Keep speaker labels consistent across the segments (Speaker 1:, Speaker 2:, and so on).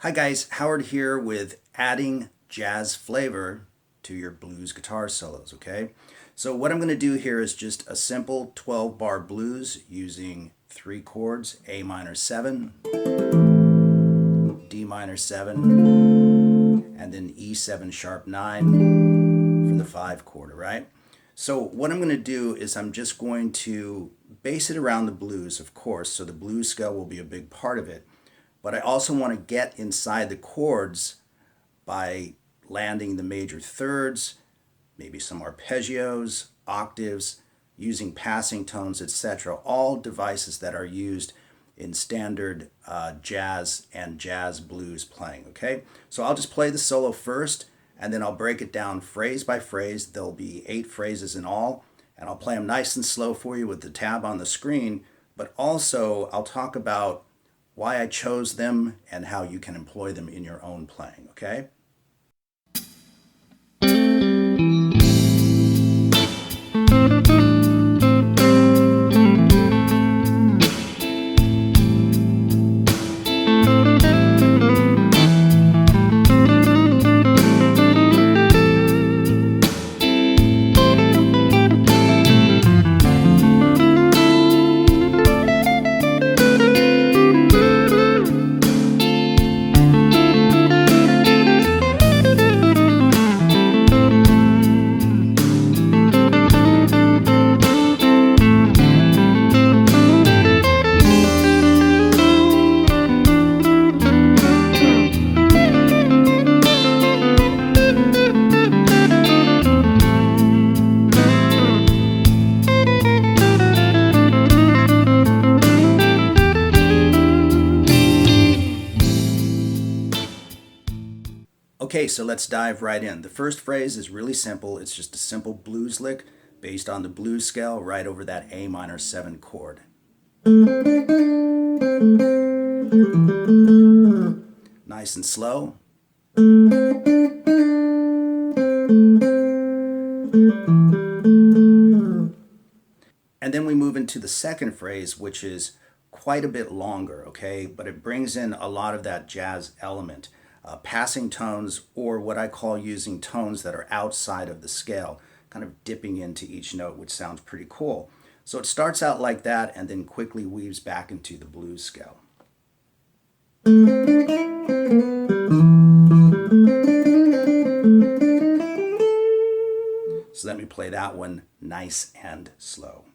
Speaker 1: Hi guys, Howard here with adding jazz flavor to your blues guitar solos, okay? So what I'm going to do here is just a simple 12 bar blues using three chords, A minor 7, D minor 7, and then E7 sharp 9 for the 5 chord, right? So what I'm going to do is I'm just going to base it around the blues, of course, so the blues scale will be a big part of it. But I also want to get inside the chords by landing the major thirds, maybe some arpeggios, octaves, using passing tones, etc. All devices that are used in standard jazz and jazz blues playing, okay? So I'll just play the solo first, and then I'll break it down phrase by phrase. There'll be 8 phrases in all, and I'll play them nice and slow for you with the tab on the screen, but also I'll talk about why I chose them and how you can employ them in your own playing, okay? Okay, so let's dive right in. The first phrase is really simple. It's just a simple blues lick based on the blues scale right over that A minor 7 chord. Nice and slow. And then we move into the second phrase, which is quite a bit longer, okay? But it brings in a lot of that jazz element. Passing tones, or what I call using tones that are outside of the scale, kind of dipping into each note, which sounds pretty cool. So it starts out like that and then quickly weaves back into the blues scale. So let me play that one nice and slow.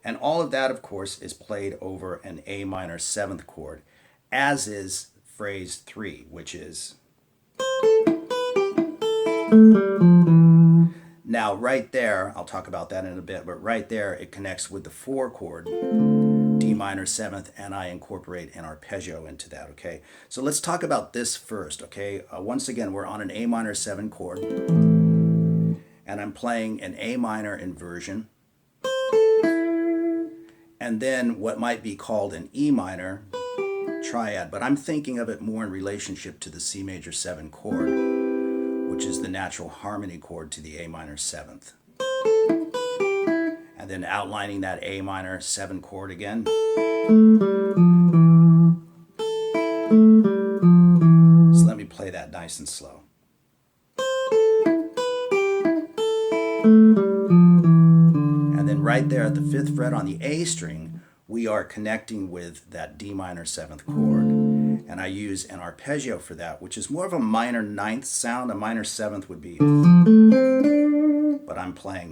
Speaker 1: And all of that, of course, is played over an A minor 7th chord, as is phrase 3, which is. Now, right there, I'll talk about that in a bit, but right there, it connects with the 4 chord, D minor 7th, and I incorporate an arpeggio into that, okay? So let's talk about this first, okay? Once again, we're on an A minor 7 chord, and I'm playing an A minor inversion, and then what might be called an E minor triad, but I'm thinking of it more in relationship to the C major 7 chord, which is the natural harmony chord to the A minor 7th. And then outlining that A minor 7 chord again. So let me play that nice and slow. And then right there at the 5th fret on the A string, we are connecting with that D minor 7th chord. And I use an arpeggio for that, which is more of a minor 9th sound. A minor 7th would be, but I'm playing,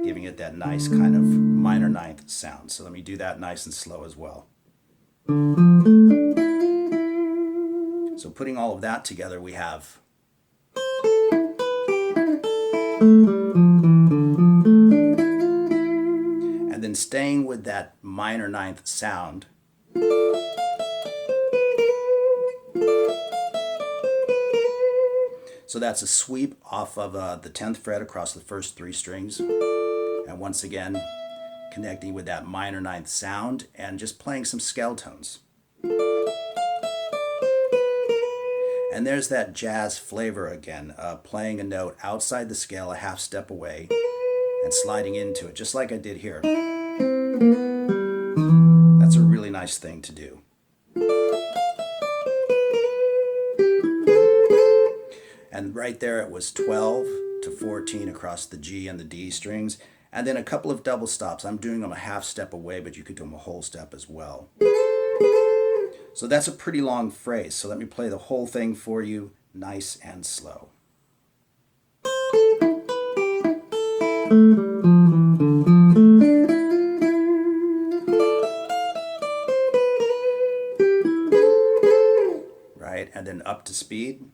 Speaker 1: giving it that nice kind of minor 9th sound. So let me do that nice and slow as well. So putting all of that together, we have. And then staying with that minor 9th sound, so that's a sweep off of the 10th fret across the first 3 strings. And once again, connecting with that minor 9th sound and just playing some scale tones. And there's that jazz flavor again, playing a note outside the scale, a half step away, and sliding into it, just like I did here. That's a really nice thing to do. And right there it was 12 to 14 across the G and the D strings. And then a couple of double stops. I'm doing them a half step away, but you could do them a whole step as well. So that's a pretty long phrase. So let me play the whole thing for you, nice and slow. Right, and then up to speed.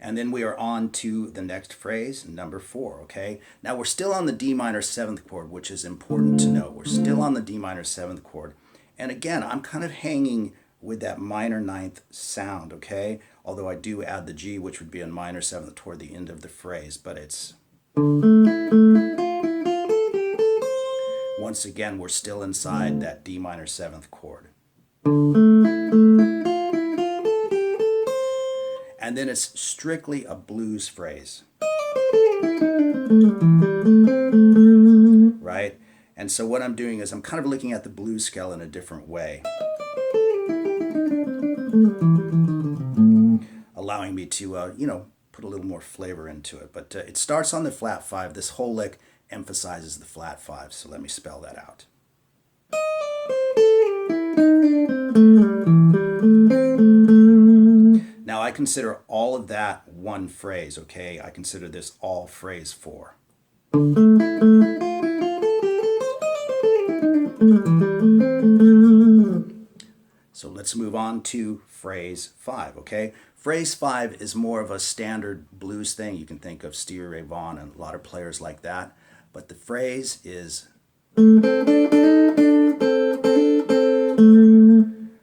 Speaker 1: And then we are on to the next phrase, number 4, okay? Now we're still on the D minor 7th chord, which is important to note. We're still on the D minor 7th chord. And again, I'm kind of hanging with that minor 9th sound, okay? Although I do add the G, which would be a minor 7th toward the end of the phrase, but it's... Once again, we're still inside that D minor 7th chord. And then it's strictly a blues phrase. Right? And so what I'm doing is I'm kind of looking at the blues scale in a different way. Allowing me to, put a little more flavor into it. But it starts on the flat 5. This whole lick emphasizes the flat 5. So let me spell that out. Now I consider all of that one phrase, okay? I consider this all phrase 4. So let's move on to phrase 5, okay? Phrase 5 is more of a standard blues thing. You can think of Stevie Ray Vaughan and a lot of players like that. But the phrase is...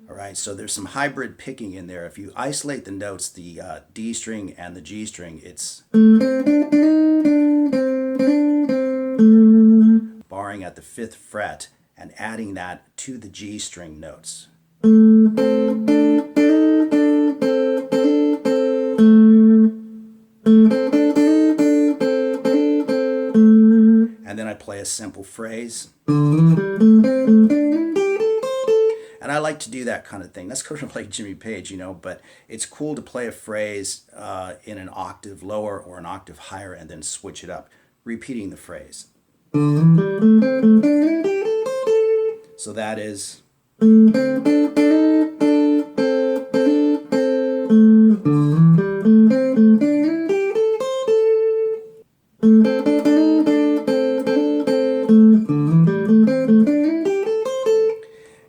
Speaker 1: Alright, so there's some hybrid picking in there. If you isolate the notes, the D string and the G string, it's... barring at the 5th fret and adding that to the G string notes. And then I play a simple phrase. And I like to do that kind of thing. That's kind of like Jimmy Page, but it's cool to play a phrase in an octave lower or an octave higher and then switch it up, repeating the phrase. So that is...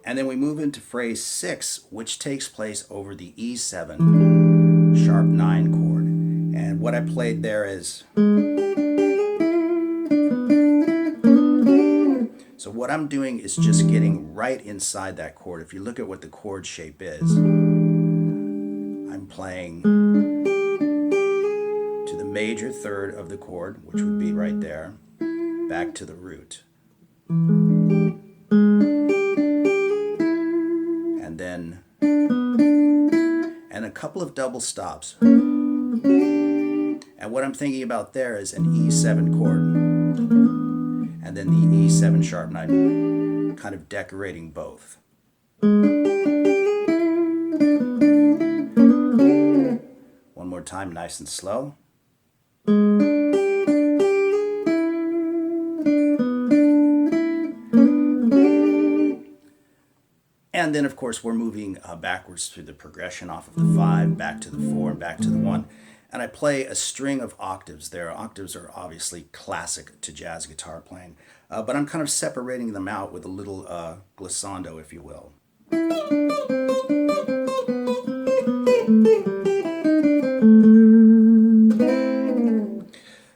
Speaker 1: And then we move into phrase 6, which takes place over the E7 sharp 9 chord. And what I played there is... So what I'm doing is just getting right inside that chord. If you look at what the chord shape is, I'm playing to the major third of the chord, which would be right there, back to the root. And a couple of double stops. And what I'm thinking about there is an E7 chord, and then the E7 sharp 9, kind of decorating both. One more time, nice and slow. And then, of course, we're moving backwards through the progression off of the 5, back to the 4, and back to the 1. And I play a string of octaves there. Octaves are obviously classic to jazz guitar playing, but I'm kind of separating them out with a little glissando, if you will.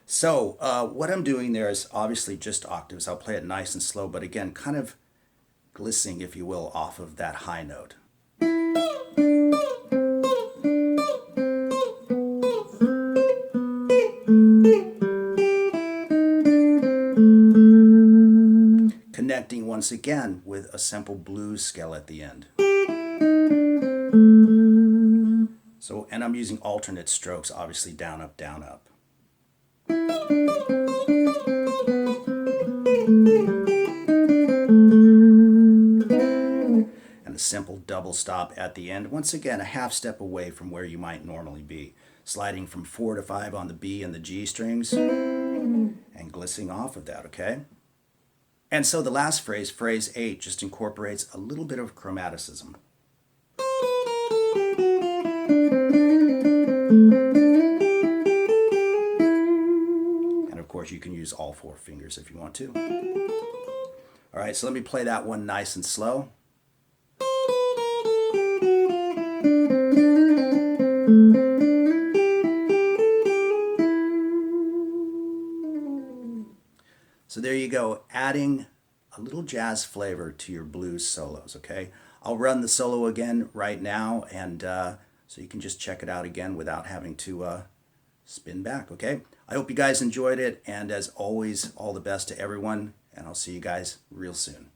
Speaker 1: So what I'm doing there is obviously just octaves. I'll play it nice and slow, but again, kind of glissing, if you will, off of that high note. connecting once again with a simple blues scale at the end. So, and I'm using alternate strokes, obviously down, up, down, up. And a simple double stop at the end. Once again, a half step away from where you might normally be. Sliding from 4 to 5 on the B and the G strings and glissing off of that, okay? And so the last phrase, phrase 8, just incorporates a little bit of chromaticism. And of course, you can use all 4 fingers if you want to. All right, so let me play that one nice and slow. So there you go, adding a little jazz flavor to your blues solos, okay? I'll run the solo again right now, and so you can just check it out again without having to spin back, okay? I hope you guys enjoyed it, and as always, all the best to everyone, and I'll see you guys real soon.